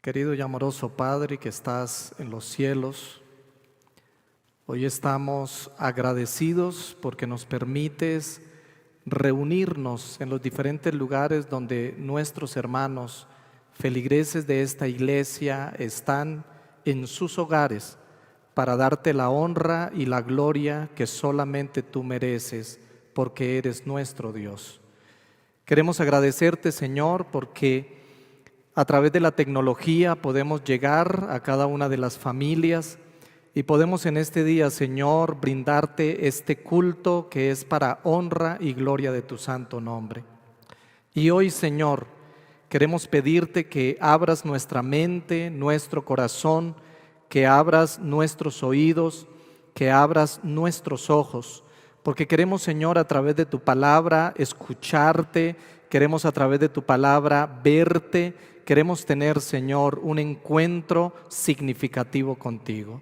Querido y amoroso Padre que estás en los cielos, hoy estamos agradecidos porque nos permites reunirnos en los diferentes lugares donde nuestros hermanos feligreses de esta iglesia están en sus hogares para darte la honra y la gloria que solamente tú mereces porque eres nuestro Dios. Queremos agradecerte, Señor, porque a través de la tecnología podemos llegar a cada una de las familias y podemos en este día, Señor, brindarte este culto que es para honra y gloria de tu santo nombre. Y hoy, Señor, queremos pedirte que abras nuestra mente, nuestro corazón, que abras nuestros oídos, que abras nuestros ojos, porque queremos, Señor, a través de tu palabra escucharte, queremos a través de tu palabra verte. Queremos tener, Señor, un encuentro significativo contigo.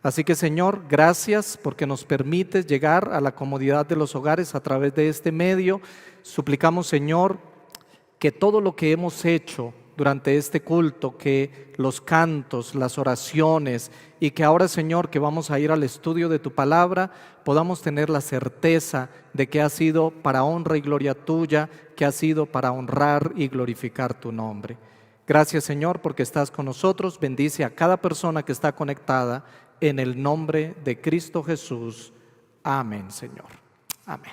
Así que, Señor, gracias porque nos permites llegar a la comodidad de los hogares a través de este medio. Suplicamos, Señor, que todo lo que hemos hecho durante este culto, que los cantos, las oraciones y que ahora, Señor, que vamos a ir al estudio de tu palabra, podamos tener la certeza de que ha sido para honra y gloria tuya, que ha sido para honrar y glorificar tu nombre. Gracias, Señor, porque estás con nosotros. Bendice a cada persona que está conectada en el nombre de Cristo Jesús. Amén, Señor. Amén.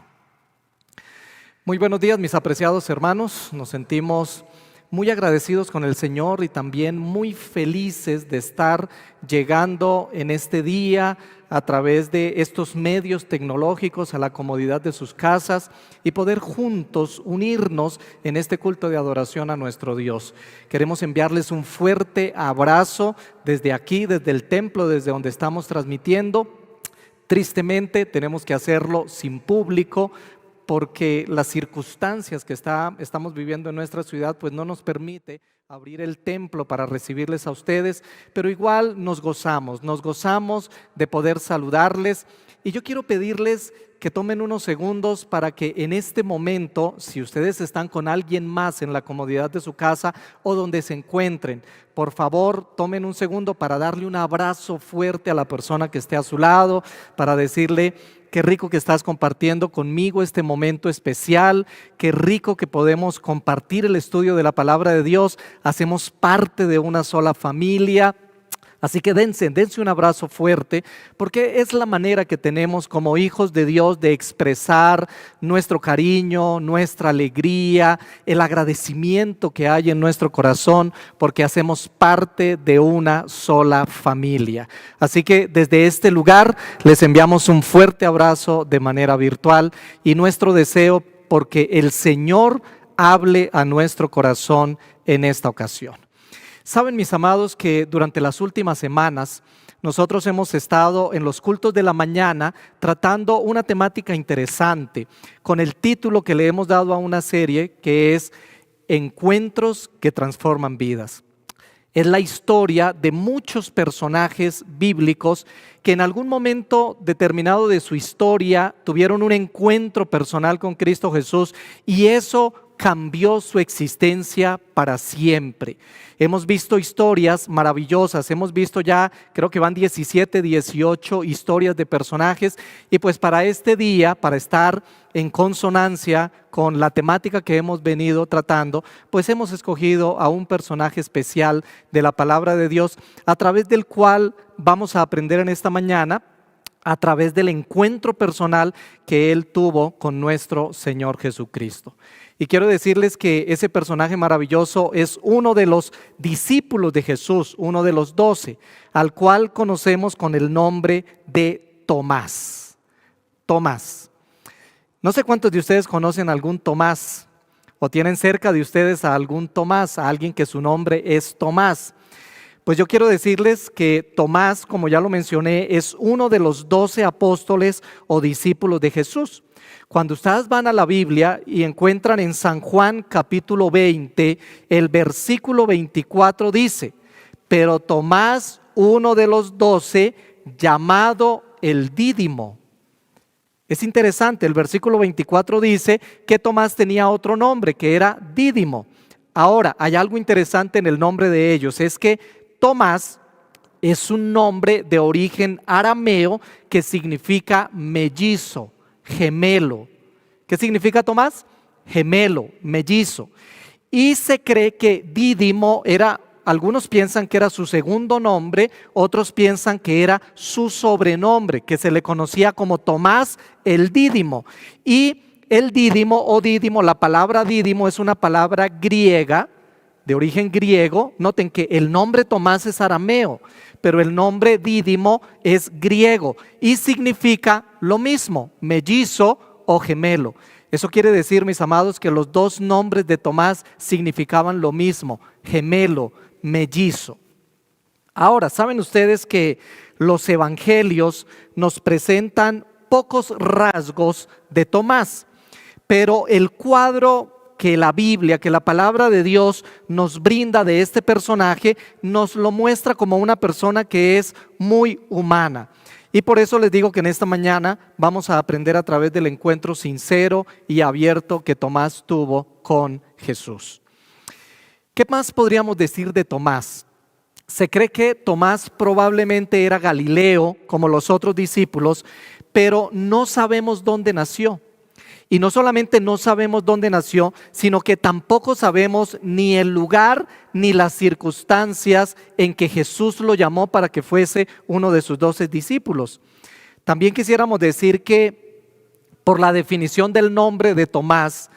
Muy buenos días, mis apreciados hermanos. Nos sentimos muy agradecidos con el Señor y también muy felices de estar llegando en este día a través de estos medios tecnológicos a la comodidad de sus casas y poder juntos unirnos en este culto de adoración a nuestro Dios. Queremos enviarles un fuerte abrazo desde aquí, desde el templo, desde donde estamos transmitiendo. Tristemente tenemos que hacerlo sin público, porque las circunstancias que estamos viviendo en nuestra ciudad pues no nos permite abrir el templo para recibirles a ustedes, pero igual nos gozamos de poder saludarles. Y yo quiero pedirles que tomen unos segundos para que en este momento, si ustedes están con alguien más en la comodidad de su casa o donde se encuentren, por favor tomen un segundo para darle un abrazo fuerte a la persona que esté a su lado, para decirle: qué rico que estás compartiendo conmigo este momento especial, qué rico que podemos compartir el estudio de la palabra de Dios, hacemos parte de una sola familia. Así que dense un abrazo fuerte, porque es la manera que tenemos como hijos de Dios de expresar nuestro cariño, nuestra alegría, el agradecimiento que hay en nuestro corazón, porque hacemos parte de una sola familia. Así que desde este lugar les enviamos un fuerte abrazo de manera virtual y nuestro deseo porque el Señor hable a nuestro corazón en esta ocasión. Saben, mis amados, que durante las últimas semanas nosotros hemos estado en los cultos de la mañana tratando una temática interesante con el título que le hemos dado a una serie que es Encuentros que transforman vidas. Es la historia de muchos personajes bíblicos que en algún momento determinado de su historia tuvieron un encuentro personal con Cristo Jesús y eso cambió su existencia para siempre. Hemos visto historias maravillosas, hemos visto ya, creo que van 17, 18 historias de personajes y pues para este día, para estar en consonancia con la temática que hemos venido tratando, pues hemos escogido a un personaje especial de la palabra de Dios a través del cual vamos a aprender en esta mañana a través del encuentro personal que él tuvo con nuestro Señor Jesucristo. Y quiero decirles que ese personaje maravilloso es uno de los discípulos de Jesús, uno de los 12, al cual conocemos con el nombre de Tomás. Tomás. No sé cuántos de ustedes conocen a algún Tomás o tienen cerca de ustedes a algún Tomás, a alguien que su nombre es Tomás. Pues yo quiero decirles que Tomás, como ya lo mencioné, es uno de los 12 apóstoles o discípulos de Jesús. Cuando ustedes van a la Biblia y encuentran en San Juan capítulo 20, el versículo 24 dice: pero Tomás, uno de los 12, llamado el Dídimo. Es interesante, el versículo 24 dice que Tomás tenía otro nombre, que era Dídimo. Ahora, hay algo interesante en el nombre de ellos, es que Tomás es un nombre de origen arameo que significa mellizo, gemelo. ¿Qué significa Tomás? Gemelo, mellizo. Y se cree que Dídimo era, algunos piensan que era su segundo nombre, otros piensan que era su sobrenombre, que se le conocía como Tomás el Dídimo. Y el Dídimo o Dídimo, la palabra Dídimo es una palabra griega, de origen griego. Noten que el nombre Tomás es arameo, pero el nombre Dídimo es griego y significa lo mismo, mellizo o gemelo. Eso quiere decir, mis amados, que los dos nombres de Tomás significaban lo mismo, gemelo, mellizo. Ahora, ¿saben ustedes que los evangelios nos presentan pocos rasgos de Tomás? Pero el cuadro que la Biblia, que la palabra de Dios nos brinda de este personaje, nos lo muestra como una persona que es muy humana. Y por eso les digo que en esta mañana vamos a aprender a través del encuentro sincero y abierto que Tomás tuvo con Jesús. ¿Qué más podríamos decir de Tomás? Se cree que Tomás probablemente era galileo, como los otros discípulos, pero no sabemos dónde nació. Y no solamente no sabemos dónde nació, sino que tampoco sabemos ni el lugar ni las circunstancias en que Jesús lo llamó para que fuese uno de sus 12 discípulos. También quisiéramos decir que por la definición del nombre de Tomás,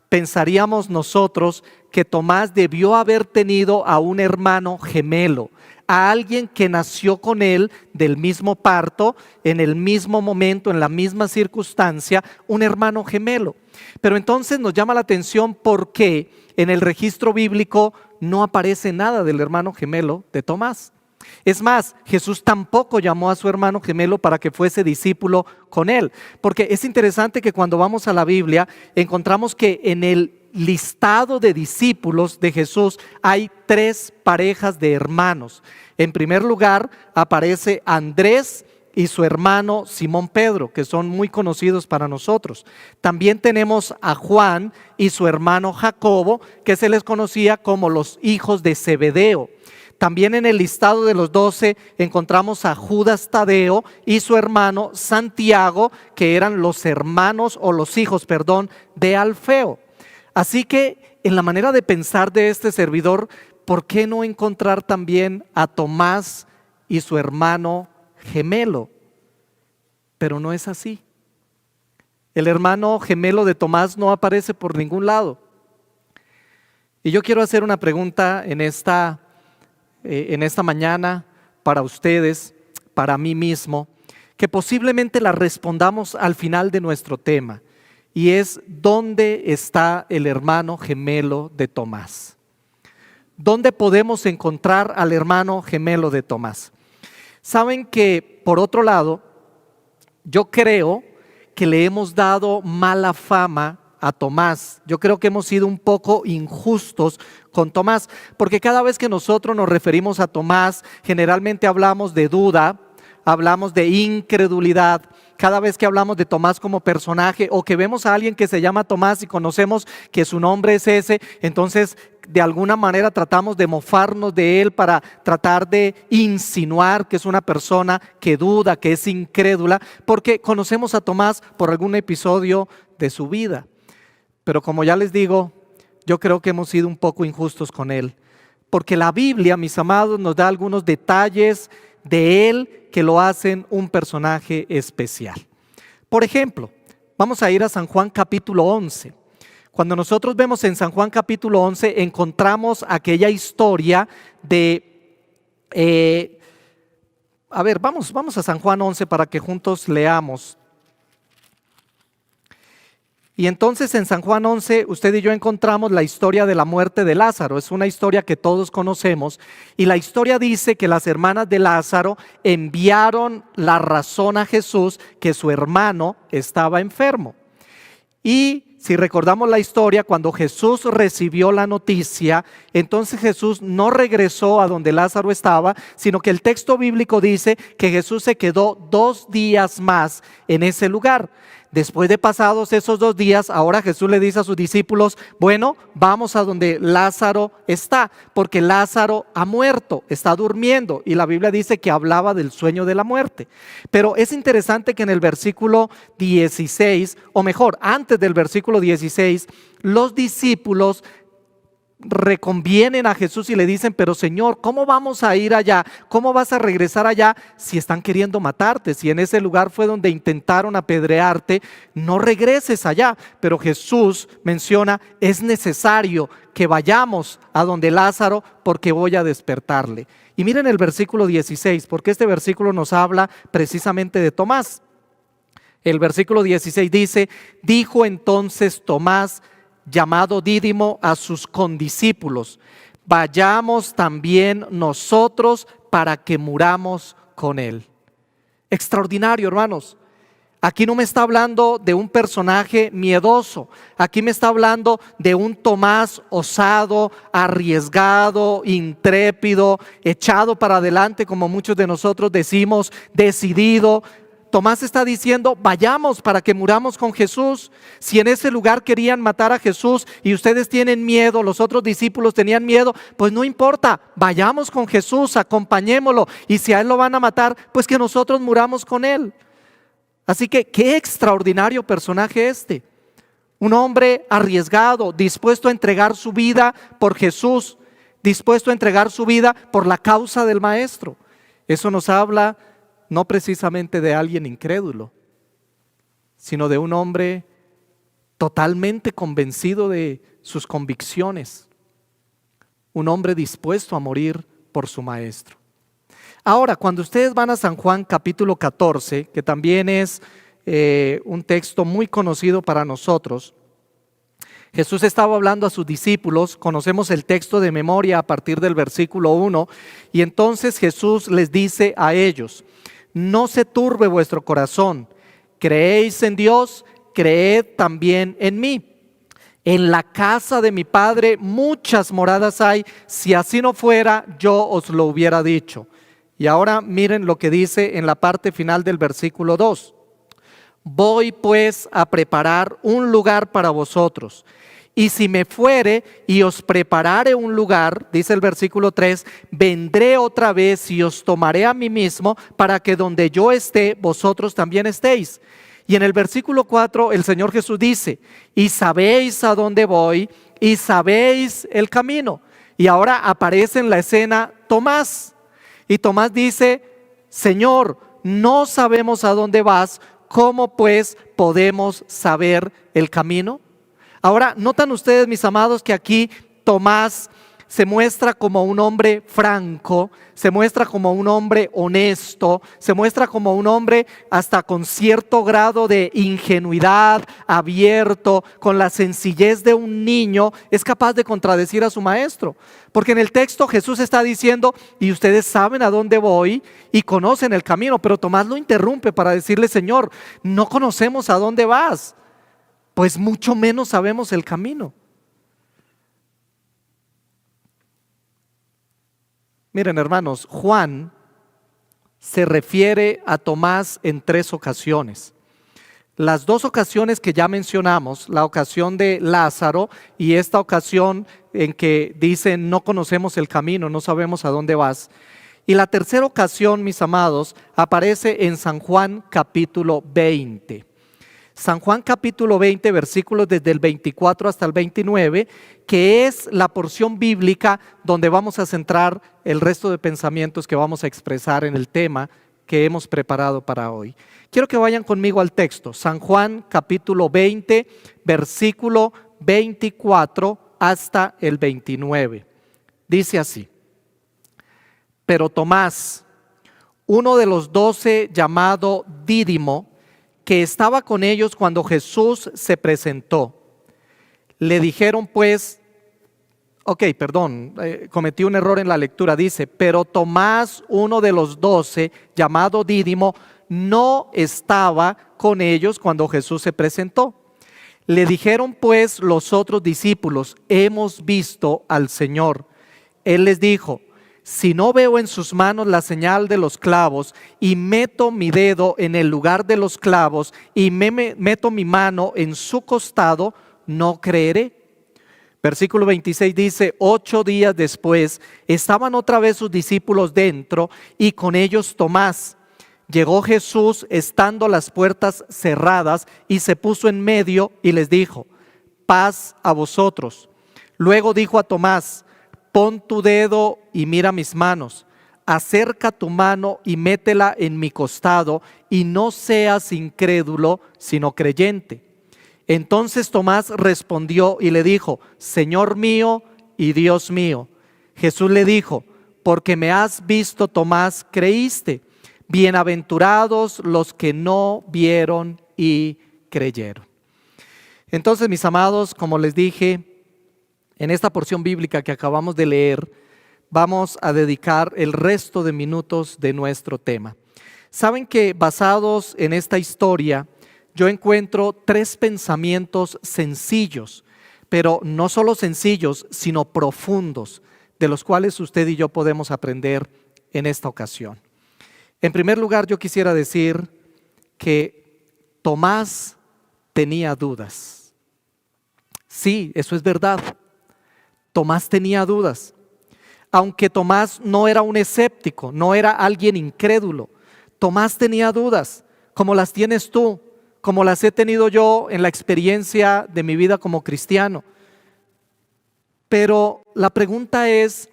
pensaríamos nosotros que Tomás debió haber tenido a un hermano gemelo, a alguien que nació con él del mismo parto, en el mismo momento, en la misma circunstancia, un hermano gemelo. Pero entonces nos llama la atención porque en el registro bíblico no aparece nada del hermano gemelo de Tomás. Es más, Jesús tampoco llamó a su hermano gemelo para que fuese discípulo con él, porque es interesante que cuando vamos a la Biblia encontramos que en el listado de discípulos de Jesús hay 3 parejas de hermanos. En primer lugar aparece Andrés y su hermano Simón Pedro, que son muy conocidos para nosotros. También tenemos a Juan y su hermano Jacobo, que se les conocía como los hijos de Zebedeo. También en el listado de los 12 encontramos a Judas Tadeo y su hermano Santiago, que eran los hermanos o los hijos, de Alfeo. Así que en la manera de pensar de este servidor, ¿por qué no encontrar también a Tomás y su hermano gemelo? Pero no es así. El hermano gemelo de Tomás no aparece por ningún lado. Y yo quiero hacer una pregunta en esta mañana para ustedes, para mí mismo, que posiblemente la respondamos al final de nuestro tema. Y es, ¿dónde está el hermano gemelo de Tomás? ¿Dónde podemos encontrar al hermano gemelo de Tomás? Saben que, por otro lado, yo creo que le hemos dado mala fama a Tomás. Yo creo que hemos sido un poco injustos con Tomás, porque cada vez que nosotros nos referimos a Tomás, generalmente hablamos de duda, hablamos de incredulidad. Cada vez que hablamos de Tomás como personaje o que vemos a alguien que se llama Tomás y conocemos que su nombre es ese, entonces de alguna manera tratamos de mofarnos de él para tratar de insinuar que es una persona que duda, que es incrédula, porque conocemos a Tomás por algún episodio de su vida. Pero como ya les digo, yo creo que hemos sido un poco injustos con él, porque la Biblia, mis amados, nos da algunos detalles de él que lo hacen un personaje especial. Por ejemplo, vamos a ir a San Juan capítulo 11. Cuando nosotros vemos en San Juan capítulo 11, encontramos aquella historia de... vamos a San Juan 11 para que juntos leamos. Y entonces en San Juan 11 usted y yo encontramos la historia de la muerte de Lázaro. Es una historia que todos conocemos y la historia dice que las hermanas de Lázaro enviaron la razón a Jesús que su hermano estaba enfermo. Y si recordamos la historia, cuando Jesús recibió la noticia, entonces Jesús no regresó a donde Lázaro estaba, sino que el texto bíblico dice que Jesús se quedó 2 días más en ese lugar. después de pasados esos 2 días, ahora Jesús le dice a sus discípulos, bueno, vamos a donde Lázaro está, porque Lázaro ha muerto, está durmiendo, y la Biblia dice que hablaba del sueño de la muerte. Pero es interesante que en el versículo 16, o mejor, antes del versículo 16, los discípulos reconvienen a Jesús y le dicen, pero Señor, ¿cómo vamos a ir allá? ¿Cómo vas a regresar allá si están queriendo matarte? Si en ese lugar fue donde intentaron apedrearte, no regreses allá. Pero Jesús menciona, es necesario que vayamos a donde Lázaro porque voy a despertarle. Y miren el versículo 16, porque este versículo nos habla precisamente de Tomás. El versículo 16 dice, dijo entonces Tomás, llamado Dídimo, a sus condiscípulos, vayamos también nosotros para que muramos con él. Extraordinario, hermanos. Aquí no me está hablando de un personaje miedoso, aquí me está hablando de un Tomás osado, arriesgado, intrépido, echado para adelante, como muchos de nosotros decimos, decidido. Tomás está diciendo, vayamos para que muramos con Jesús. Si en ese lugar querían matar a Jesús y ustedes tienen miedo, los otros discípulos tenían miedo, pues no importa, vayamos con Jesús, acompañémoslo. Y si a él lo van a matar, pues que nosotros muramos con él. Así que qué extraordinario personaje este. Un hombre arriesgado, dispuesto a entregar su vida por Jesús, dispuesto a entregar su vida por la causa del Maestro. Eso nos habla no precisamente de alguien incrédulo, sino de un hombre totalmente convencido de sus convicciones, un hombre dispuesto a morir por su Maestro. Ahora, cuando ustedes van a San Juan capítulo 14, que también es un texto muy conocido para nosotros, Jesús estaba hablando a sus discípulos, conocemos el texto de memoria a partir del versículo 1, y entonces Jesús les dice a ellos, no se turbe vuestro corazón, creéis en Dios, creed también en mí. En la casa de mi Padre muchas moradas hay, si así no fuera, yo os lo hubiera dicho. Y ahora miren lo que dice en la parte final del versículo 2. Voy pues a preparar un lugar para vosotros. Y si me fuere y os preparare un lugar, dice el versículo 3, vendré otra vez y os tomaré a mí mismo para que donde yo esté, vosotros también estéis. Y en el versículo 4 el Señor Jesús dice, y sabéis a dónde voy y sabéis el camino. Y ahora aparece en la escena Tomás. Y Tomás dice, Señor, no sabemos a dónde vas, ¿cómo pues podemos saber el camino? Ahora, ¿notan ustedes, mis amados, que aquí Tomás se muestra como un hombre franco, se muestra como un hombre honesto, se muestra como un hombre hasta con cierto grado de ingenuidad, abierto, con la sencillez de un niño, es capaz de contradecir a su maestro? Porque en el texto Jesús está diciendo, y ustedes saben a dónde voy y conocen el camino, pero Tomás lo interrumpe para decirle, Señor, no conocemos a dónde vas, pues mucho menos sabemos el camino. Miren, hermanos, Juan se refiere a Tomás en 3 ocasiones. Las 2 ocasiones que ya mencionamos, la ocasión de Lázaro y esta ocasión en que dice no conocemos el camino, no sabemos a dónde vas. Y la tercera ocasión, mis amados, aparece en San Juan capítulo 20. San Juan capítulo 20, versículos desde el 24 hasta el 29, que es la porción bíblica donde vamos a centrar el resto de pensamientos que vamos a expresar en el tema que hemos preparado para hoy. Quiero que vayan conmigo al texto, San Juan capítulo 20, versículo 24 hasta el 29. Dice así, pero Tomás, uno de los 12 llamado Dídimo, que estaba con ellos cuando Jesús se presentó. Le dijeron pues, cometí un error en la lectura, dice, pero Tomás, uno de los 12, llamado Dídimo, no estaba con ellos cuando Jesús se presentó. Le dijeron pues los otros discípulos, hemos visto al Señor. Él les dijo, si no veo en sus manos la señal de los clavos y meto mi dedo en el lugar de los clavos y meto mi mano en su costado, no creeré. Versículo 26 dice, 8 días después estaban otra vez sus discípulos dentro y con ellos Tomás. Llegó Jesús estando las puertas cerradas y se puso en medio y les dijo, paz a vosotros. Luego dijo a Tomás, pon tu dedo y mira mis manos, acerca tu mano y métela en mi costado y no seas incrédulo sino creyente. Entonces Tomás respondió y le dijo, Señor mío y Dios mío. Jesús le dijo, porque me has visto, Tomás, creíste. Bienaventurados los que no vieron y creyeron. Entonces, mis amados, como les dije, en esta porción bíblica que acabamos de leer, vamos a dedicar el resto de minutos de nuestro tema. Saben que basados en esta historia, yo encuentro 3 pensamientos sencillos, pero no solo sencillos, sino profundos, de los cuales usted y yo podemos aprender en esta ocasión. En primer lugar, yo quisiera decir que Tomás tenía dudas. Sí, eso es verdad. Tomás tenía dudas. Aunque Tomás no era un escéptico, no era alguien incrédulo, Tomás tenía dudas, como las tienes tú, como las he tenido yo en la experiencia de mi vida como cristiano. Pero la pregunta es,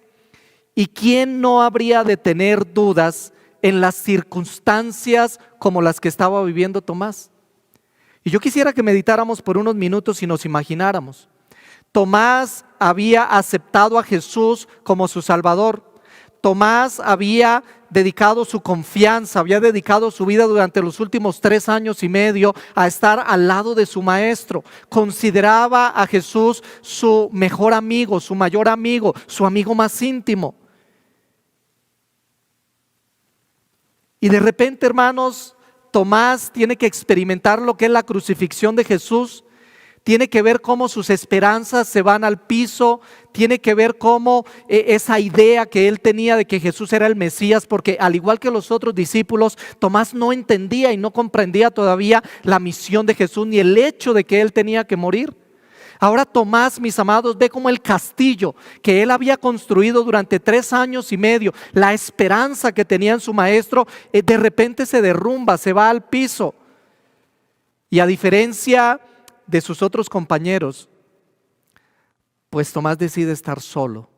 ¿y quién no habría de tener dudas en las circunstancias como las que estaba viviendo Tomás? Y yo quisiera que meditáramos por unos minutos y nos imagináramos. Tomás había aceptado a Jesús como su Salvador. Tomás había dedicado su confianza, había dedicado su vida durante los últimos 3 años y medio a estar al lado de su maestro. Consideraba a Jesús su mejor amigo, su mayor amigo, su amigo más íntimo. Y de repente, hermanos, Tomás tiene que experimentar lo que es la crucifixión de Jesús. Tiene que ver cómo sus esperanzas se van al piso, tiene que ver cómo esa idea que él tenía de que Jesús era el Mesías, porque al igual que los otros discípulos, Tomás no entendía y no comprendía todavía la misión de Jesús ni el hecho de que él tenía que morir. Ahora Tomás, mis amados, ve como el castillo que él había construido durante 3 años y medio, la esperanza que tenía en su maestro, de repente se derrumba, se va al piso. Y a diferencia de sus otros compañeros, pues Tomás decide estar solo.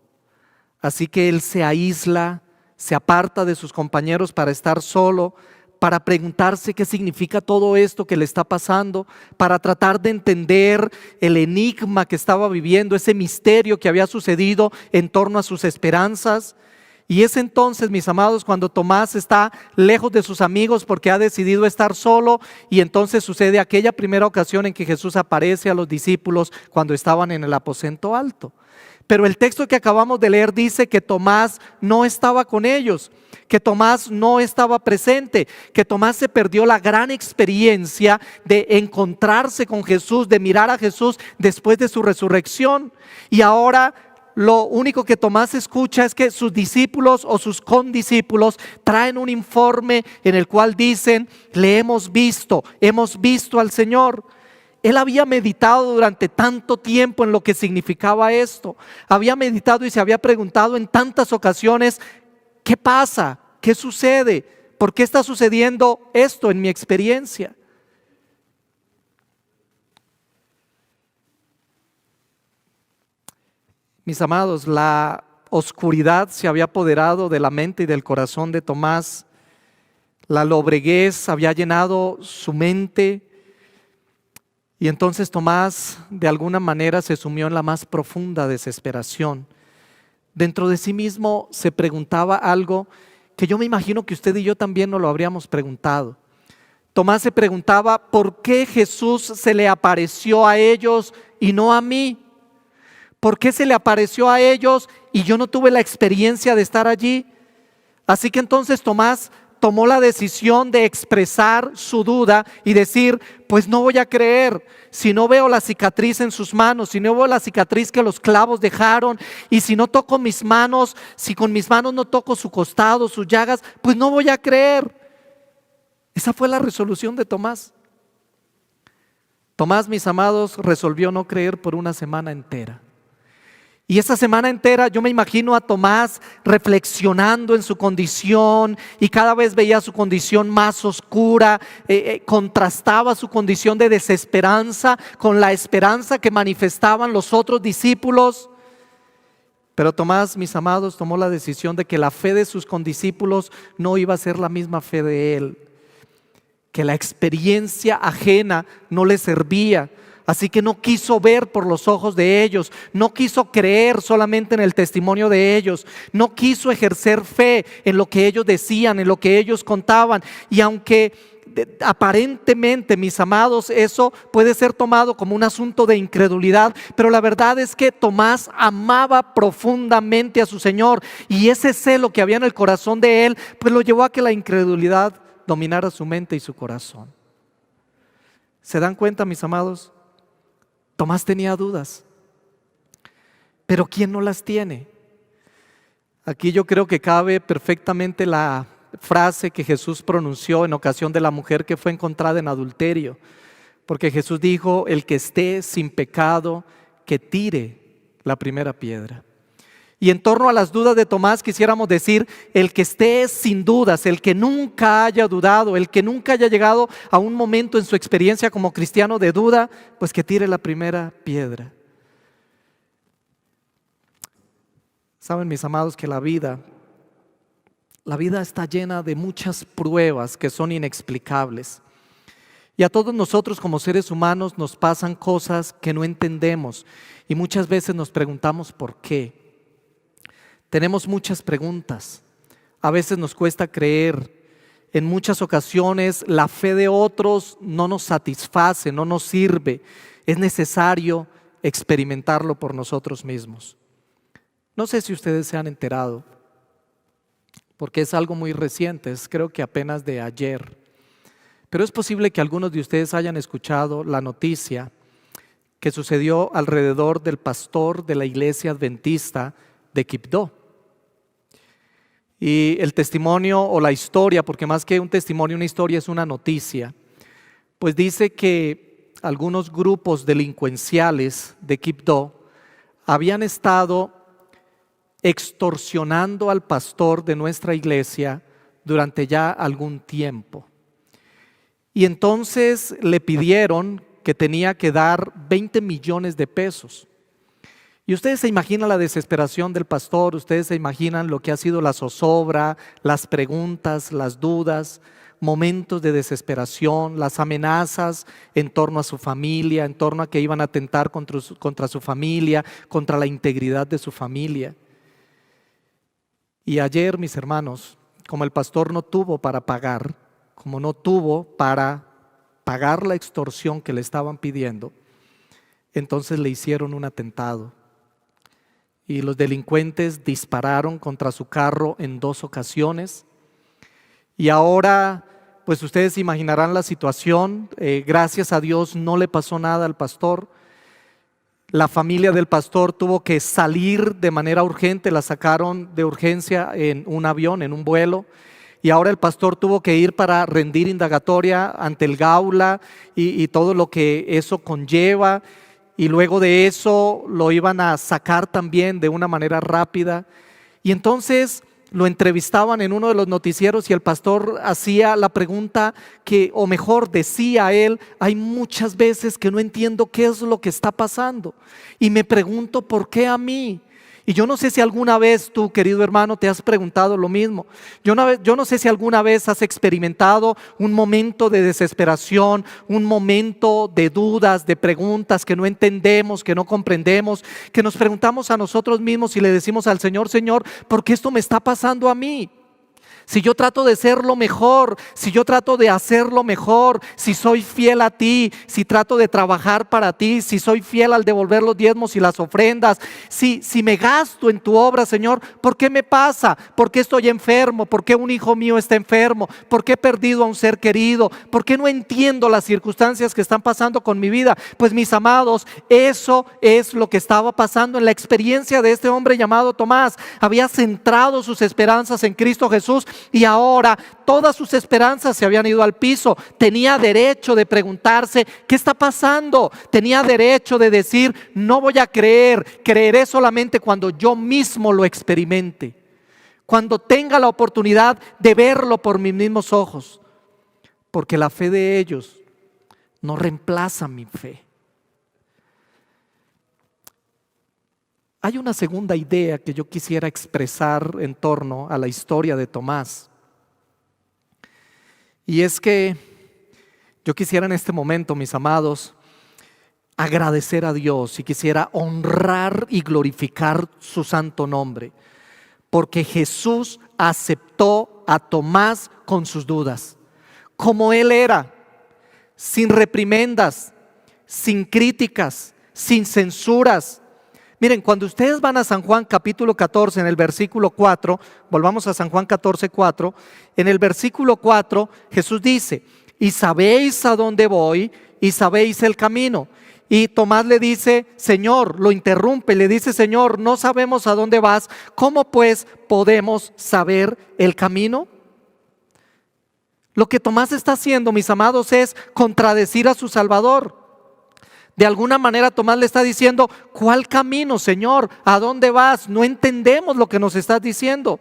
Así que él se aísla, se aparta de sus compañeros para estar solo, para preguntarse qué significa todo esto que le está pasando, para tratar de entender el enigma que estaba viviendo, ese misterio que había sucedido en torno a sus esperanzas. Y es entonces, mis amados, cuando Tomás está lejos de sus amigos porque ha decidido estar solo, y entonces sucede aquella primera ocasión en que Jesús aparece a los discípulos cuando estaban en el aposento alto. Pero el texto que acabamos de leer dice que Tomás no estaba con ellos, que Tomás no estaba presente, que Tomás se perdió la gran experiencia de encontrarse con Jesús, de mirar a Jesús después de su resurrección. Y ahora lo único que Tomás escucha es que sus discípulos o sus condiscípulos traen un informe en el cual dicen, le hemos visto al Señor. Él había meditado durante tanto tiempo en lo que significaba esto. Había meditado y se había preguntado en tantas ocasiones, ¿qué pasa? ¿Qué sucede? ¿Por qué está sucediendo esto en mi experiencia? Mis amados, la oscuridad se había apoderado de la mente y del corazón de Tomás. La lobreguez había llenado su mente. Y entonces Tomás de alguna manera se sumió en la más profunda desesperación. Dentro de sí mismo se preguntaba algo que yo me imagino que usted y yo también nos lo habríamos preguntado. Tomás se preguntaba, ¿por qué Jesús se le apareció a ellos y no a mí? ¿Por qué se le apareció a ellos y yo no tuve la experiencia de estar allí? Así que entonces Tomás tomó la decisión de expresar su duda y decir, pues no voy a creer si no veo la cicatriz en sus manos, si no veo la cicatriz que los clavos dejaron, y si no toco mis manos, si con mis manos no toco su costado, sus llagas, pues no voy a creer. Esa fue la resolución de Tomás. Tomás, mis amados, resolvió no creer por una semana entera. Y esa semana entera yo me imagino a Tomás reflexionando en su condición, y cada vez veía su condición más oscura, contrastaba su condición de desesperanza con la esperanza que manifestaban los otros discípulos. Pero Tomás, mis amados, tomó la decisión de que la fe de sus condiscípulos no iba a ser la misma fe de él, que la experiencia ajena no le servía. Así que no quiso ver por los ojos de ellos, no quiso creer solamente en el testimonio de ellos, no quiso ejercer fe en lo que ellos decían, en lo que ellos contaban. Y aunque aparentemente, mis amados, eso puede ser tomado como un asunto de incredulidad, pero la verdad es que Tomás amaba profundamente a su Señor, y ese celo que había en el corazón de él, pues lo llevó a que la incredulidad dominara su mente y su corazón. ¿Se dan cuenta, mis amados? Tomás tenía dudas, pero ¿quién no las tiene? Aquí yo creo que cabe perfectamente la frase que Jesús pronunció en ocasión de la mujer que fue encontrada en adulterio, porque Jesús dijo: el que esté sin pecado, que tire la primera piedra. Y en torno a las dudas de Tomás quisiéramos decir: el que esté sin dudas, el que nunca haya dudado, el que nunca haya llegado a un momento en su experiencia como cristiano de duda, pues que tire la primera piedra. Saben, mis amados, que la vida está llena de muchas pruebas que son inexplicables. Y a todos nosotros como seres humanos nos pasan cosas que no entendemos, y muchas veces nos preguntamos por qué. Tenemos muchas preguntas, a veces nos cuesta creer, en muchas ocasiones la fe de otros no nos satisface, no nos sirve, es necesario experimentarlo por nosotros mismos. No sé si ustedes se han enterado, porque es algo muy reciente, creo que apenas de ayer, pero es posible que algunos de ustedes hayan escuchado la noticia que sucedió alrededor del pastor de la iglesia adventista de Quibdó. Y el testimonio o la historia, porque más que un testimonio, una historia es una noticia, pues dice que algunos grupos delincuenciales de Quibdó habían estado extorsionando al pastor de nuestra iglesia durante ya algún tiempo. Y entonces le pidieron que tenía que dar 20 millones de pesos. Y ustedes se imaginan la desesperación del pastor, ustedes se imaginan lo que ha sido la zozobra, las preguntas, las dudas, momentos de desesperación, las amenazas en torno a su familia, en torno a que iban a atentar contra su familia, contra la integridad de su familia. Y ayer, mis hermanos, como el pastor no tuvo para pagar, como no tuvo para pagar la extorsión que le estaban pidiendo, entonces le hicieron un atentado. Y los delincuentes dispararon contra su carro en 2 ocasiones. Y ahora, pues ustedes imaginarán la situación. Gracias a Dios no le pasó nada al pastor. La familia del pastor tuvo que salir de manera urgente, la sacaron de urgencia en un avión, en un vuelo. Y ahora el pastor tuvo que ir para rendir indagatoria ante el Gaula y todo lo que eso conlleva. Y luego de eso lo iban a sacar también de una manera rápida. Y entonces lo entrevistaban en uno de los noticieros y el pastor hacía la pregunta que, o mejor decía él: hay muchas veces que no entiendo qué es lo que está pasando y me pregunto por qué a mí. Y yo no sé si alguna vez tú, querido hermano, te has preguntado lo mismo. Yo no sé si alguna vez has experimentado un momento de desesperación, un momento de dudas, de preguntas que no entendemos, que no comprendemos, que nos preguntamos a nosotros mismos y le decimos al Señor: Señor, ¿por qué esto me está pasando a mí? Si yo trato de ser lo mejor, si yo trato de hacerlo mejor, si soy fiel a ti, si trato de trabajar para ti, si soy fiel al devolver los diezmos y las ofrendas, si me gasto en tu obra, Señor, ¿por qué me pasa? ¿Por qué estoy enfermo? ¿Por qué un hijo mío está enfermo? ¿Por qué he perdido a un ser querido? ¿Por qué no entiendo las circunstancias que están pasando con mi vida? Pues mis amados, eso es lo que estaba pasando en la experiencia de este hombre llamado Tomás. Había centrado sus esperanzas en Cristo Jesús y ahora todas sus esperanzas se habían ido al piso. Tenía derecho de preguntarse, ¿qué está pasando? Tenía derecho de decir, no voy a creer, creeré solamente cuando yo mismo lo experimente, cuando tenga la oportunidad de verlo por mis mismos ojos, porque la fe de ellos no reemplaza mi fe. Hay una segunda idea que yo quisiera expresar en torno a la historia de Tomás. Y es que yo quisiera en este momento, mis amados, agradecer a Dios y quisiera honrar y glorificar su santo nombre, porque Jesús aceptó a Tomás con sus dudas, como él era, sin reprimendas, sin críticas, sin censuras. Miren, cuando ustedes van a San Juan capítulo 14 en el versículo 4, volvamos a San Juan 14, 4, en el versículo 4 Jesús dice, y sabéis a dónde voy y sabéis el camino. Y Tomás le dice, Señor, lo interrumpe, le dice, Señor, no sabemos a dónde vas, ¿cómo pues podemos saber el camino? Lo que Tomás está haciendo, mis amados, es contradecir a su Salvador. De alguna manera Tomás le está diciendo, ¿cuál camino, Señor? ¿A dónde vas? No entendemos lo que nos estás diciendo.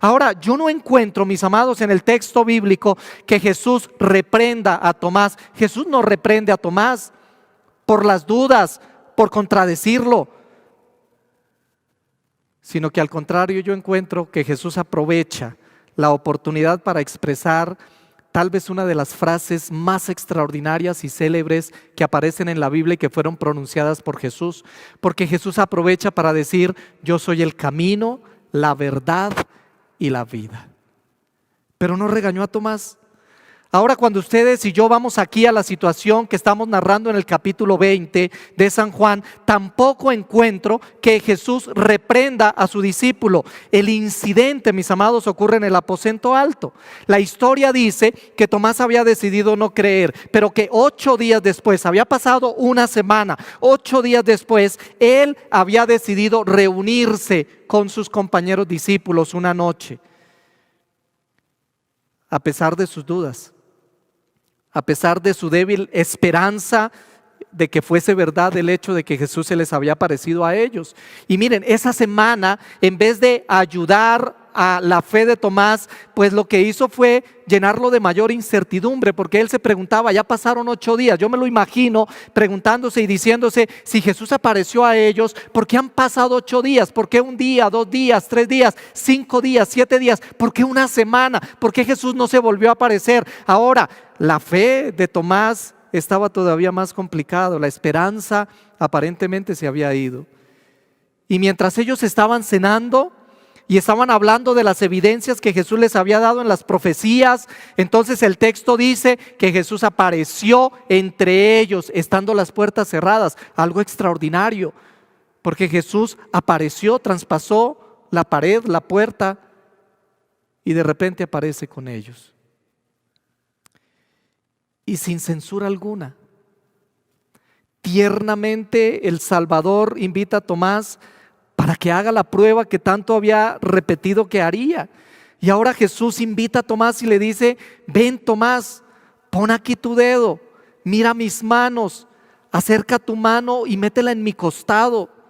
Ahora, yo no encuentro, mis amados, en el texto bíblico que Jesús reprenda a Tomás. Jesús no reprende a Tomás por las dudas, por contradecirlo, sino que al contrario yo encuentro que Jesús aprovecha la oportunidad para expresar tal vez una de las frases más extraordinarias y célebres que aparecen en la Biblia y que fueron pronunciadas por Jesús, porque Jesús aprovecha para decir, yo soy el camino, la verdad y la vida. Pero no regañó a Tomás. Ahora cuando ustedes y yo vamos aquí a la situación que estamos narrando en el capítulo 20 de San Juan, tampoco encuentro que Jesús reprenda a su discípulo. El incidente, mis amados, ocurre en el aposento alto. La historia dice que Tomás había decidido no creer, pero que 8 días después, había pasado una semana, 8 días después, él había decidido reunirse con sus compañeros discípulos una noche, a pesar de sus dudas, a pesar de su débil esperanza de que fuese verdad el hecho de que Jesús se les había aparecido a ellos. Y miren, esa semana, en vez de ayudar a la fe de Tomás, pues lo que hizo fue llenarlo de mayor incertidumbre, porque él se preguntaba, ya pasaron 8 días, yo me lo imagino preguntándose y diciéndose, si Jesús apareció a ellos, ¿por qué han pasado 8 días? ¿Por qué 1 día, 2 días, 3 días, 5 días, 7 días? ¿Por qué una semana? ¿Por qué Jesús no se volvió a aparecer? Ahora, la fe de Tomás estaba todavía más complicado, la esperanza aparentemente se había ido. Y mientras ellos estaban cenando y estaban hablando de las evidencias que Jesús les había dado en las profecías, entonces el texto dice que Jesús apareció entre ellos, estando las puertas cerradas, algo extraordinario, porque Jesús apareció, traspasó la pared, la puerta, y de repente aparece con ellos. Y sin censura alguna, tiernamente el Salvador invita a Tomás para que haga la prueba que tanto había repetido que haría. Y ahora Jesús invita a Tomás y le dice, ven Tomás, pon aquí tu dedo, mira mis manos, acerca tu mano y métela en mi costado.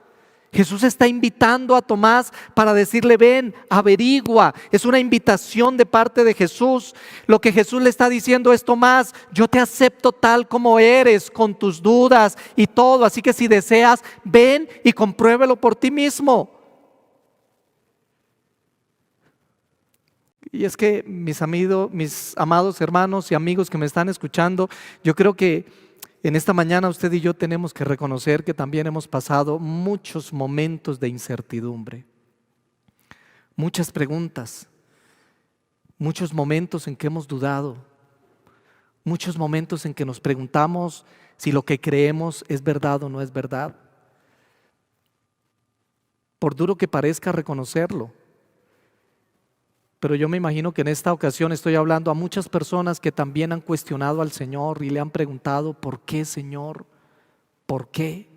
Jesús está invitando a Tomás para decirle, ven, averigua. Es una invitación de parte de Jesús. Lo que Jesús le está diciendo es, Tomás, yo te acepto tal como eres, con tus dudas y todo. Así que si deseas, ven y compruébelo por ti mismo. Y es que mis amados hermanos y amigos que me están escuchando, yo creo que en esta mañana usted y yo tenemos que reconocer que también hemos pasado muchos momentos de incertidumbre, muchas preguntas, muchos momentos en que hemos dudado, muchos momentos en que nos preguntamos si lo que creemos es verdad o no es verdad. Por duro que parezca reconocerlo. Pero yo me imagino que en esta ocasión estoy hablando a muchas personas que también han cuestionado al Señor y le han preguntado: ¿por qué, Señor? ¿Por qué?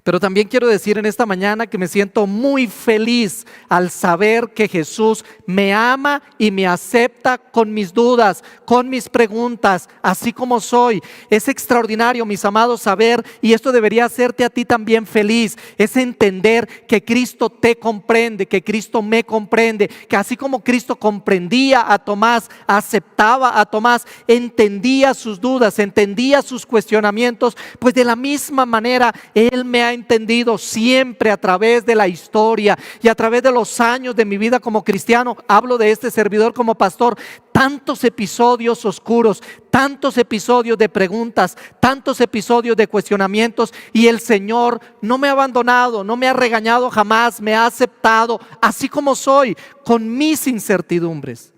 Pero también quiero decir en esta mañana que me siento muy feliz al saber que Jesús me ama y me acepta con mis dudas, con mis preguntas, así como soy. Es extraordinario, mis amados, saber, y esto debería hacerte a ti también feliz, es entender que Cristo te comprende, que Cristo me comprende, que así como Cristo comprendía a Tomás, aceptaba a Tomás, entendía sus dudas, entendía sus cuestionamientos, pues de la misma manera Él me ha entendido siempre a través de la historia y a través de los años de mi vida como cristiano. Hablo de este servidor como pastor. Tantos episodios oscuros, tantos episodios de preguntas, tantos episodios de cuestionamientos, y el Señor no me ha abandonado, no me ha regañado jamás, me ha aceptado así como soy, con mis incertidumbres.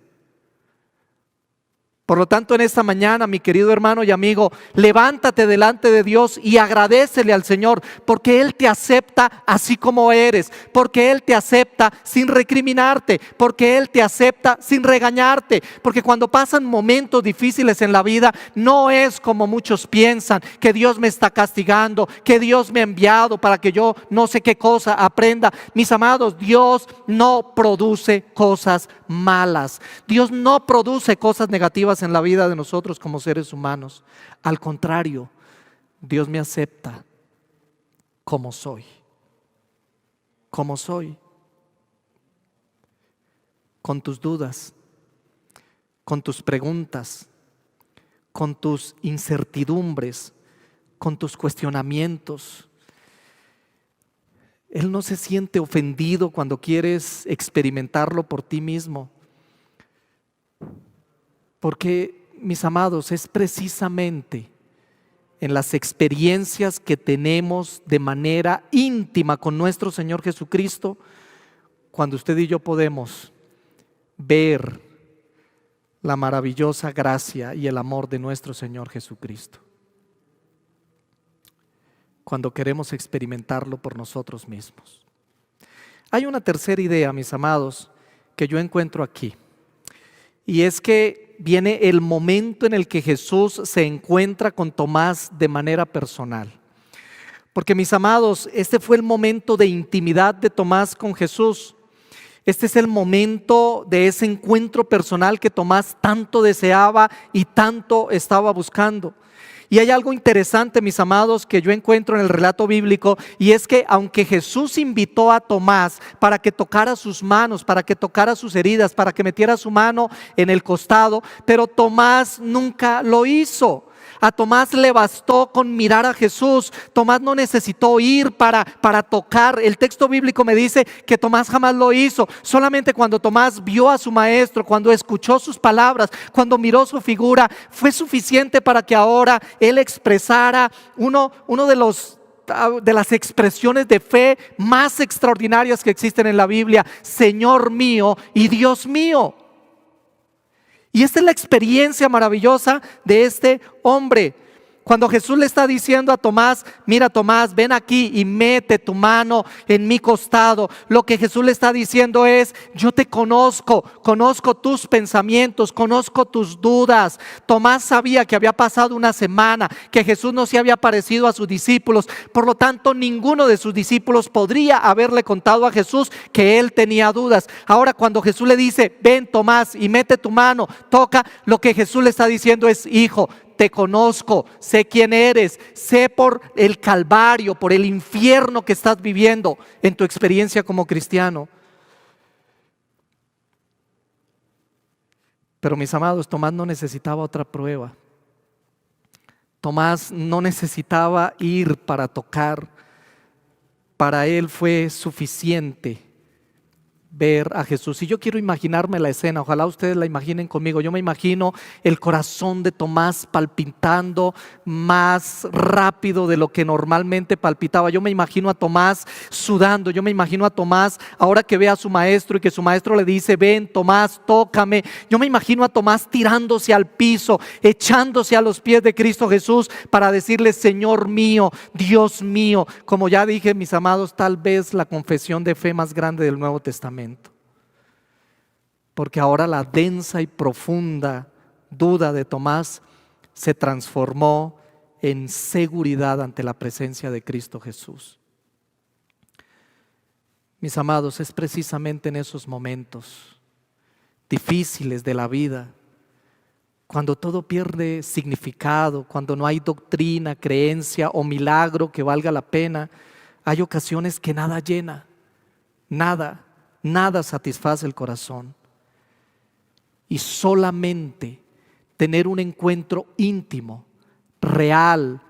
Por lo tanto, en esta mañana, mi querido hermano y amigo, levántate delante de Dios y agradécele al Señor, porque Él te acepta así como eres, porque Él te acepta sin recriminarte, porque Él te acepta sin regañarte, porque cuando pasan momentos difíciles en la vida, no es como muchos piensan, que Dios me está castigando, que Dios me ha enviado para que yo no sé qué cosa aprenda. Mis amados, Dios no produce cosas malas. Dios no produce cosas negativas en la vida de nosotros como seres humanos. Al contrario, Dios me acepta como soy. Como soy. Con tus dudas, con tus preguntas, con tus incertidumbres, con tus cuestionamientos. Él no se siente ofendido cuando quieres experimentarlo por ti mismo. Porque, mis amados, es precisamente en las experiencias que tenemos de manera íntima con nuestro Señor Jesucristo cuando usted y yo podemos ver la maravillosa gracia y el amor de nuestro Señor Jesucristo. Cuando queremos experimentarlo por nosotros mismos. Hay una tercera idea, mis amados, que yo encuentro aquí. Y es que viene el momento en el que Jesús se encuentra con Tomás de manera personal. Porque, mis amados, este fue el momento de intimidad de Tomás con Jesús. Este es el momento de ese encuentro personal que Tomás tanto deseaba y tanto estaba buscando. Y hay algo interesante, mis amados, que yo encuentro en el relato bíblico, y es que aunque Jesús invitó a Tomás para que tocara sus manos, para que tocara sus heridas, para que metiera su mano en el costado, pero Tomás nunca lo hizo. A Tomás le bastó con mirar a Jesús. Tomás no necesitó ir para tocar. El texto bíblico me dice que Tomás jamás lo hizo. Solamente cuando Tomás vio a su maestro, cuando escuchó sus palabras, cuando miró su figura, fue suficiente para que ahora él expresara uno de las expresiones de fe más extraordinarias que existen en la Biblia: Señor mío y Dios mío. Y esta es la experiencia maravillosa de este hombre. Cuando Jesús le está diciendo a Tomás: mira, Tomás, ven aquí y mete tu mano en mi costado. Lo que Jesús le está diciendo es: yo te conozco, conozco tus pensamientos, conozco tus dudas. Tomás sabía que había pasado una semana, que Jesús no se había parecido a sus discípulos. Por lo tanto, ninguno de sus discípulos podría haberle contado a Jesús que él tenía dudas. Ahora, cuando Jesús le dice: ven, Tomás, y mete tu mano, toca, lo que Jesús le está diciendo es: hijo, te conozco, sé quién eres, sé por el Calvario, por el infierno que estás viviendo en tu experiencia como cristiano. Pero, mis amados, Tomás no necesitaba otra prueba. Tomás no necesitaba ir para tocar. Para él fue suficiente ver a Jesús. Y yo quiero imaginarme la escena, ojalá ustedes la imaginen conmigo. Yo me imagino el corazón de Tomás palpitando más rápido de lo que normalmente palpitaba. Yo me imagino a Tomás sudando, yo me imagino a Tomás ahora que ve a su maestro y que su maestro le dice: ven Tomás, tócame. Yo me imagino a Tomás tirándose al piso, echándose a los pies de Cristo Jesús para decirle: Señor mío, Dios mío. Como ya dije, mis amados, tal vez la confesión de fe más grande del Nuevo Testamento. Porque ahora la densa y profunda duda de Tomás se transformó en seguridad ante la presencia de Cristo Jesús. Mis amados, es precisamente en esos momentos difíciles de la vida, cuando todo pierde significado, cuando no hay doctrina, creencia o milagro que valga la pena, hay ocasiones que nada llena, nada satisface el corazón. Y solamente tener un encuentro íntimo, real,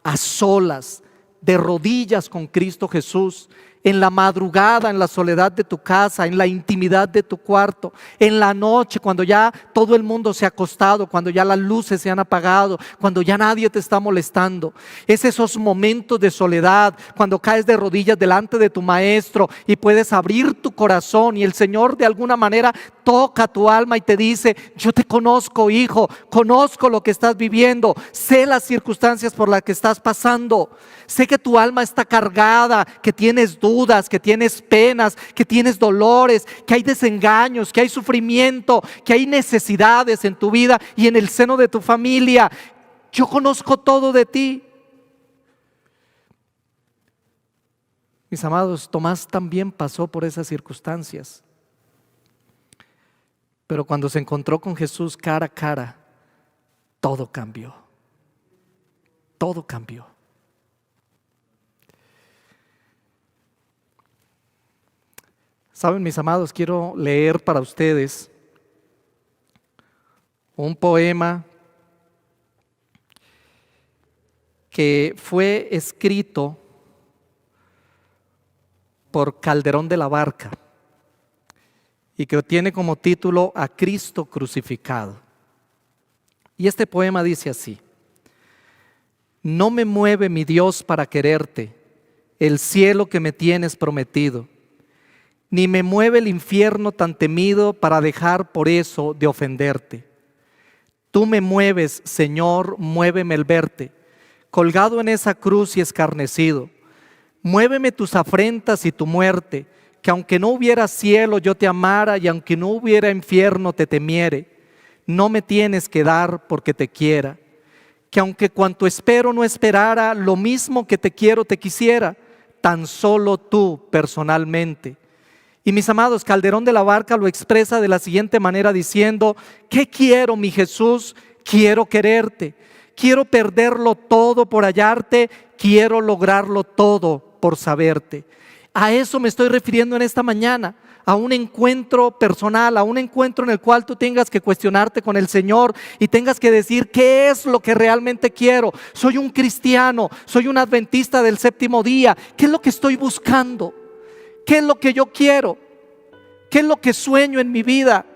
a solas, de rodillas con Cristo Jesús, en la madrugada, en la soledad de tu casa, en la intimidad de tu cuarto, en la noche cuando ya todo el mundo se ha acostado, cuando ya las luces se han apagado, cuando ya nadie te está molestando. Es esos momentos de soledad, cuando caes de rodillas delante de tu maestro y puedes abrir tu corazón y el Señor de alguna manera toca tu alma y te dice: yo te conozco, hijo, conozco lo que estás viviendo, sé las circunstancias por las que estás pasando, sé que tu alma está cargada, que tienes dudas, que tienes penas, que tienes dolores, que hay desengaños, que hay sufrimiento, que hay necesidades en tu vida y en el seno de tu familia. Yo conozco todo de ti. Mis amados, Tomás también pasó por esas circunstancias. Pero cuando se encontró con Jesús cara a cara, todo cambió. Todo cambió. Saben, mis amados, quiero leer para ustedes un poema que fue escrito por Calderón de la Barca y que tiene como título A Cristo Crucificado. Y este poema dice así: no me mueve mi Dios para quererte, el cielo que me tienes prometido, ni me mueve el infierno tan temido para dejar por eso de ofenderte. Tú me mueves, Señor, muéveme el verte, colgado en esa cruz y escarnecido. Muéveme tus afrentas y tu muerte, que aunque no hubiera cielo yo te amara y aunque no hubiera infierno te temiere. No me tienes que dar porque te quiera, que aunque cuanto espero no esperara, lo mismo que te quiero te quisiera, tan solo tú personalmente. Y mis amados, Calderón de la Barca lo expresa de la siguiente manera diciendo: ¿qué quiero, mi Jesús? Quiero quererte, quiero perderlo todo por hallarte, quiero lograrlo todo por saberte. A eso me estoy refiriendo en esta mañana, a un encuentro personal, a un encuentro en el cual tú tengas que cuestionarte con el Señor y tengas que decir: ¿qué es lo que realmente quiero? Soy un cristiano, soy un adventista del séptimo día. ¿Qué es lo que estoy buscando? ¿Qué es lo que yo quiero? ¿Qué es lo que sueño en mi vida?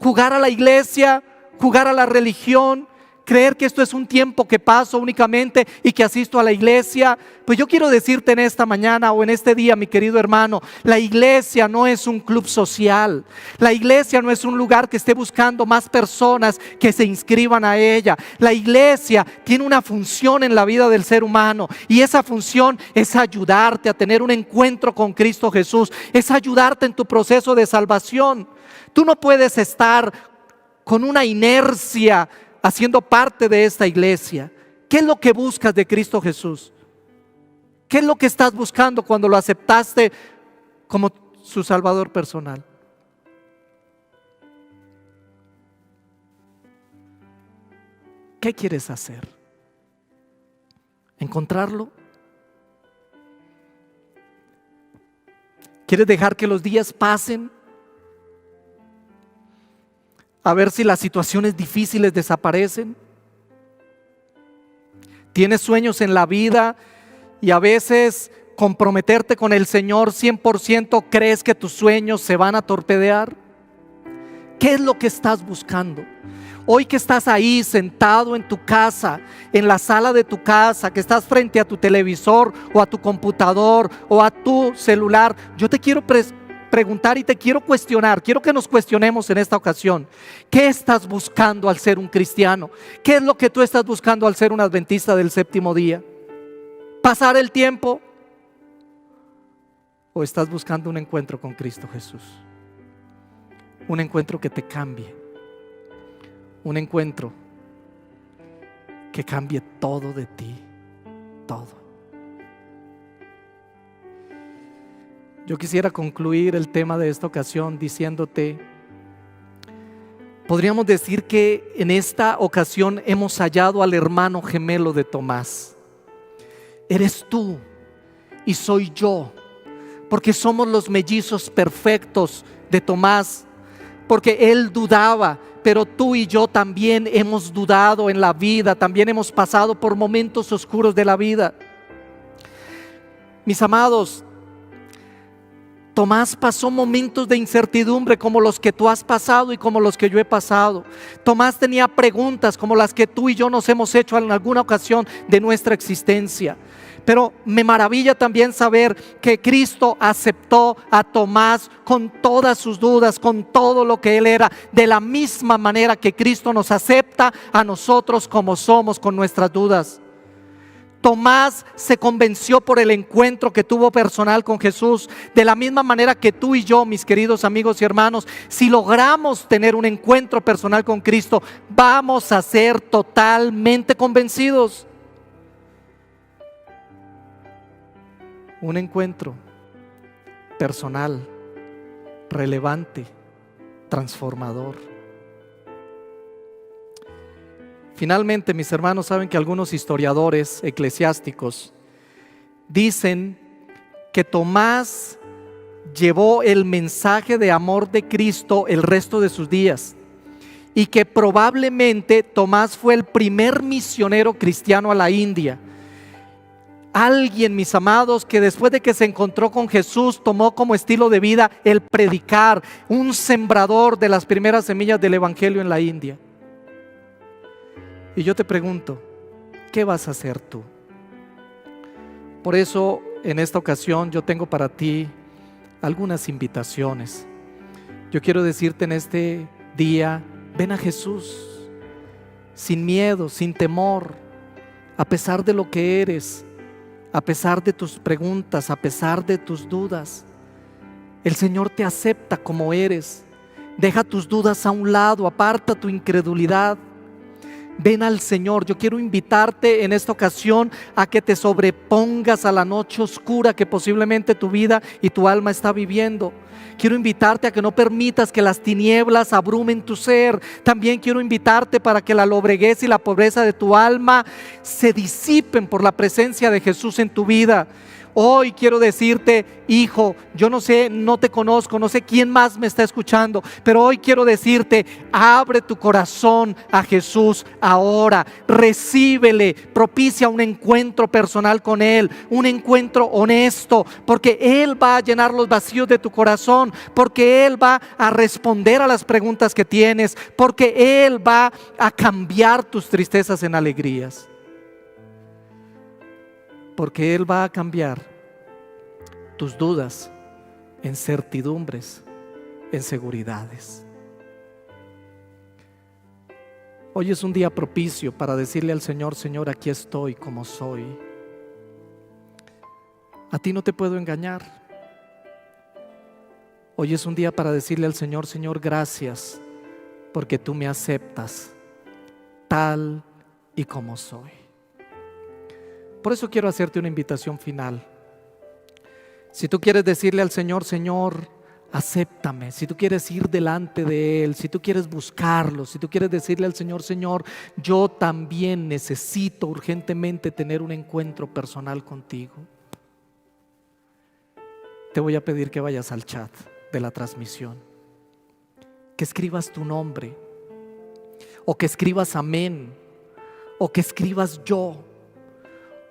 ¿Jugar a la iglesia? ¿Jugar a la religión? ¿Creer que esto es un tiempo que paso únicamente y que asisto a la iglesia? Pues yo quiero decirte en esta mañana o en este día, mi querido hermano, la iglesia no es un club social. La iglesia no es un lugar que esté buscando más personas que se inscriban a ella. La iglesia tiene una función en la vida del ser humano y esa función es ayudarte a tener un encuentro con Cristo Jesús, es ayudarte en tu proceso de salvación. Tú no puedes estar con una inercia haciendo parte de esta iglesia. ¿Qué es lo que buscas de Cristo Jesús? ¿Qué es lo que estás buscando cuando lo aceptaste como su Salvador personal? ¿Qué quieres hacer? ¿Encontrarlo? ¿Quieres dejar que los días pasen? A ver si las situaciones difíciles desaparecen. Tienes sueños en la vida y a veces comprometerte con el Señor 100%, ¿crees que tus sueños se van a torpedear? ¿Qué es lo que estás buscando? Hoy que estás ahí sentado en tu casa, en la sala de tu casa, que estás frente a tu televisor o a tu computador o a tu celular, yo te quiero preguntar y te quiero cuestionar, quiero que nos cuestionemos en esta ocasión. ¿Qué estás buscando al ser un cristiano? ¿Qué es lo que tú estás buscando al ser un adventista del séptimo día? ¿Pasar el tiempo? ¿O estás buscando un encuentro con Cristo Jesús? Un encuentro que te cambie. Un encuentro que cambie todo de ti, todo. Yo quisiera concluir el tema de esta ocasión diciéndote, podríamos decir que en esta ocasión hemos hallado al hermano gemelo de Tomás. Eres tú y soy yo, porque somos los mellizos perfectos de Tomás, porque él dudaba, pero tú y yo también hemos dudado en la vida, también hemos pasado por momentos oscuros de la vida. Mis amados, Tomás pasó momentos de incertidumbre como los que tú has pasado y como los que yo he pasado. Tomás tenía preguntas como las que tú y yo nos hemos hecho en alguna ocasión de nuestra existencia. Pero me maravilla también saber que Cristo aceptó a Tomás con todas sus dudas, con todo lo que él era, de la misma manera que Cristo nos acepta a nosotros como somos con nuestras dudas. Tomás se convenció por el encuentro que tuvo personal con Jesús, de la misma manera que tú y yo, mis queridos amigos y hermanos, si logramos tener un encuentro personal con Cristo, vamos a ser totalmente convencidos. Un encuentro personal, relevante, transformador. Finalmente, mis hermanos, saben que algunos historiadores eclesiásticos dicen que Tomás llevó el mensaje de amor de Cristo el resto de sus días y que probablemente Tomás fue el primer misionero cristiano a la India. Alguien, mis amados, que después de que se encontró con Jesús tomó como estilo de vida el predicar, un sembrador de las primeras semillas del evangelio en la India. Y yo te pregunto, ¿qué vas a hacer tú? Por eso, en esta ocasión yo tengo para ti algunas invitaciones. Yo quiero decirte en este día, ven a Jesús, sin miedo, sin temor, a pesar de lo que eres, a pesar de tus preguntas, a pesar de tus dudas. El Señor te acepta como eres. Deja tus dudas a un lado, aparta tu incredulidad. Ven al Señor. Yo quiero invitarte en esta ocasión a que te sobrepongas a la noche oscura que posiblemente tu vida y tu alma está viviendo. Quiero invitarte a que no permitas que las tinieblas abrumen tu ser. También quiero invitarte para que la lobreguez y la pobreza de tu alma se disipen por la presencia de Jesús en tu vida. Hoy quiero decirte, hijo, yo no sé, no te conozco, no sé quién más me está escuchando, pero hoy quiero decirte, abre tu corazón a Jesús ahora, recíbele, propicia un encuentro personal con Él, un encuentro honesto, porque Él va a llenar los vacíos de tu corazón, porque Él va a responder a las preguntas que tienes, porque Él va a cambiar tus tristezas en alegrías. Porque Él va a cambiar tus dudas en certidumbres, en seguridades. Hoy es un día propicio para decirle al Señor, Señor, aquí estoy como soy. A ti no te puedo engañar. Hoy es un día para decirle al Señor, Señor, gracias, porque tú me aceptas tal y como soy. Por eso quiero hacerte una invitación final. Si tú quieres decirle al Señor, Señor, acéptame, si tú quieres ir delante de Él, si tú quieres buscarlo, si tú quieres decirle al Señor, Señor, yo también necesito urgentemente tener un encuentro personal contigo, te voy a pedir que vayas al chat de la transmisión, que escribas tu nombre, o que escribas amén, o que escribas yo,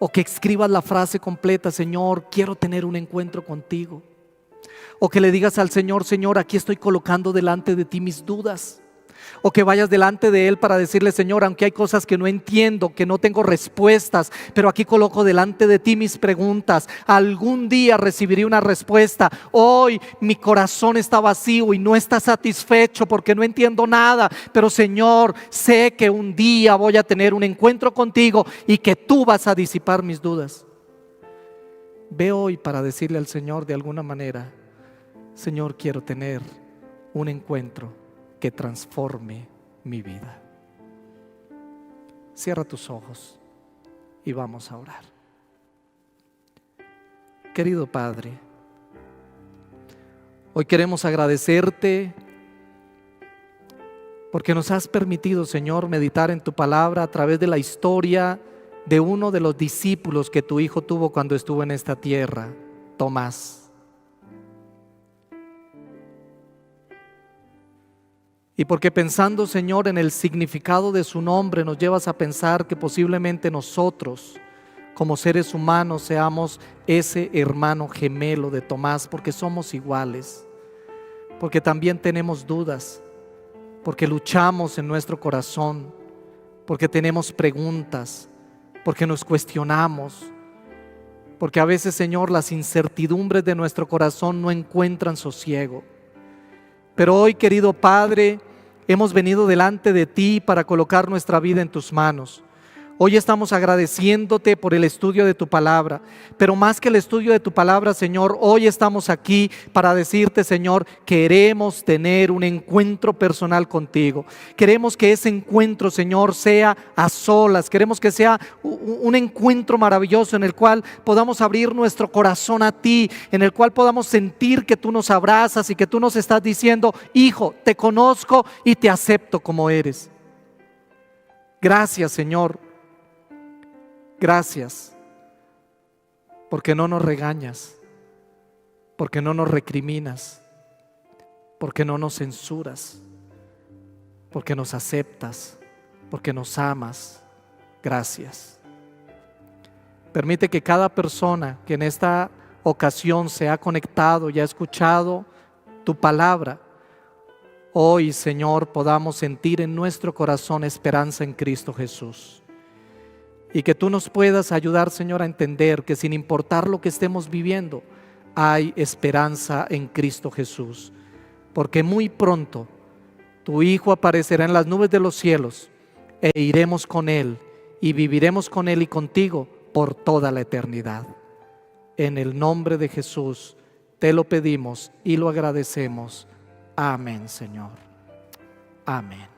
O que escribas la frase completa: Señor, quiero tener un encuentro contigo. O que le digas al Señor: Señor, aquí estoy colocando delante de ti mis dudas. O que vayas delante de Él para decirle: Señor, aunque hay cosas que no entiendo, que no tengo respuestas, pero aquí coloco delante de ti mis preguntas. Algún día recibiré una respuesta. Hoy mi corazón está vacío y no está satisfecho porque no entiendo nada, pero Señor, sé que un día voy a tener un encuentro contigo y que tú vas a disipar mis dudas. Ve hoy para decirle al Señor de alguna manera: Señor, quiero tener un encuentro que transforme mi vida. Cierra tus ojos y vamos a orar. Querido Padre, hoy queremos agradecerte porque nos has permitido, Señor, meditar en tu palabra a través de la historia de uno de los discípulos que tu Hijo tuvo cuando estuvo en esta tierra, Tomás. Y porque pensando, Señor, en el significado de su nombre, nos llevas a pensar que posiblemente nosotros, como seres humanos, seamos ese hermano gemelo de Tomás, porque somos iguales, porque también tenemos dudas, porque luchamos en nuestro corazón, porque tenemos preguntas, porque nos cuestionamos, porque a veces, Señor, las incertidumbres de nuestro corazón no encuentran sosiego. Pero hoy, querido Padre, hemos venido delante de ti para colocar nuestra vida en tus manos. Hoy estamos agradeciéndote por el estudio de tu palabra, pero más que el estudio de tu palabra, Señor, hoy estamos aquí para decirte, Señor, queremos tener un encuentro personal contigo. Queremos que ese encuentro, Señor, sea a solas. Queremos que sea un encuentro maravilloso en el cual podamos abrir nuestro corazón a ti, en el cual podamos sentir que tú nos abrazas y que tú nos estás diciendo: Hijo, te conozco y te acepto como eres. Gracias, Señor. Gracias, porque no nos regañas, porque no nos recriminas, porque no nos censuras, porque nos aceptas, porque nos amas. Gracias. Permite que cada persona que en esta ocasión se ha conectado y ha escuchado tu palabra, hoy, Señor, podamos sentir en nuestro corazón esperanza en Cristo Jesús. Y que tú nos puedas ayudar, Señor, a entender que sin importar lo que estemos viviendo, hay esperanza en Cristo Jesús. Porque muy pronto tu Hijo aparecerá en las nubes de los cielos e iremos con Él y viviremos con Él y contigo por toda la eternidad. En el nombre de Jesús te lo pedimos y lo agradecemos. Amén, Señor. Amén.